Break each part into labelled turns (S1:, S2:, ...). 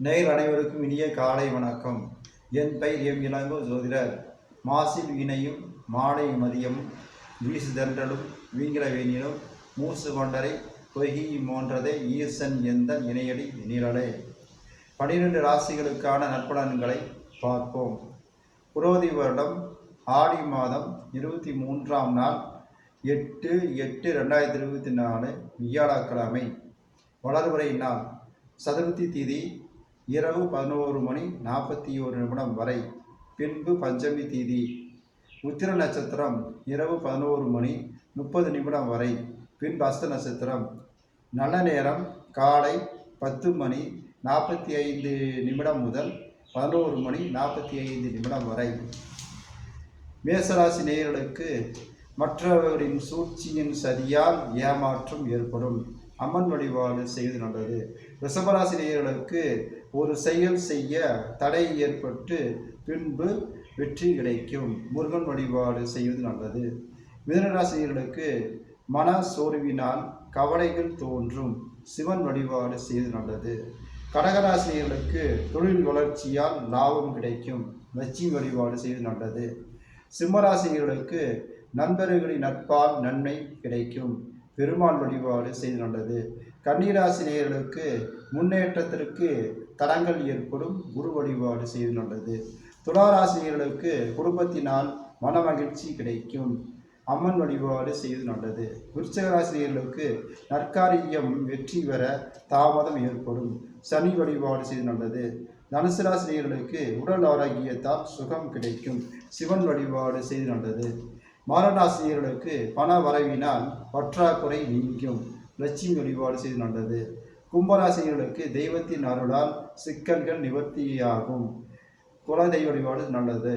S1: நேயர் அனைவருக்கும் இனிய காலை வணக்கம். என் பெயர் எம் இளங்கோ ஜோதிடர். மாசில் இணையும் மாலை மதியமும் வீசுதென்றலும் வீங்கிற வேணிலும் மூசு கொண்டரை பொய்கி மோன்றதை ஈசன் எந்த இணையடி நிரலே. 12 ராசிகளுக்கான நற்பலன்களை பார்ப்போம். புரோதி வருடம் ஆடி மாதம் 23ஆம் நாள் 8/8/2024 வியாழக்கிழமை. வளர்வரை நாள் சதுர்த்தி திதி இரவு 11:41 வரை, பின்பு பஞ்சமி திதி. உத்திர நட்சத்திரம் இரவு 11:30 வரை, பின்பு அஸ்த நட்சத்திரம். நல்ல நேரம் காலை 10:45 முதல் 11:45 வரை. மேசராசி நேயர்களுக்கு மற்றவர்களின் சூழ்ச்சியின் சதியால் ஏமாற்றம் ஏற்படும். அம்மன் வழிபாடு செய்வது நல்லது. ரிஷபராசி நேயர்களுக்கு ஒரு செயல் செய்ய தடை ஏற்பட்டு பின்பு வெற்றி கிடைக்கும். முருகன் வழிபாடு செய்வது நல்லது. மிதுனராசினியர்களுக்கு மன சோர்வினால் கவலைகள் தோன்றும். சிவன் வழிபாடு செய்வது நல்லது. கடகராசினியர்களுக்கு தொழில் வளர்ச்சியால் லாபம் கிடைக்கும். லட்சுமி வழிபாடு செய்வது நல்லது. சிம்மராசினியர்களுக்கு நண்பர்களின் நட்பால் நன்மை கிடைக்கும். பெருமாள் வழிபாடு செய்து நல்லது. கன்னிராசினியர்களுக்கு முன்னேற்றத்திற்கு தடங்கள் ஏற்படும். குரு வழிபாடு செய்து நல்லது. துளாராசினியர்களுக்கு குடும்பத்தினால் மன மகிழ்ச்சி கிடைக்கும். அம்மன் வழிபாடு செய்து நல்லது. விருச்சிகராசினியர்களுக்கு நற்காரியம் வெற்றி பெற தாமதம் ஏற்படும். சனி வழிபாடு செய்து நல்லது. தனுசு ராசினியர்களுக்கு உடல் ஆரோக்கியத்தால் சுகம் கிடைக்கும். சிவன் வழிபாடு செய்து நல்லது. மகராசினியர்களுக்கு பண வரவினால் பற்றாக்குறை நீங்கும். லட்சுமி வழிபாடு செய்து நல்லது. கும்பராசினியர்களுக்கு தெய்வத்தின் அருளால் சிக்கல்கள் நிவர்த்தியாகும். குலதெய்வ வழிபாடு நல்லது.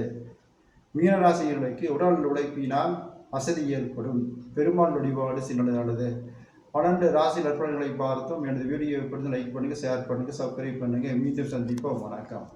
S1: மீனராசினியர்களுக்கு உடல் உழைப்பினால் வசதி ஏற்படும். பெருமாள் வழிபாடு செய்வது நல்லது. 12 ராசி நற்பலன்களை பார்த்தோம். எனது வீடியோவை லைக் பண்ணுங்கள், ஷேர் பண்ணுங்கள், சப்ஸ்கிரைப் பண்ணுங்கள். மீண்டும் சந்திப்போம். வணக்கம்.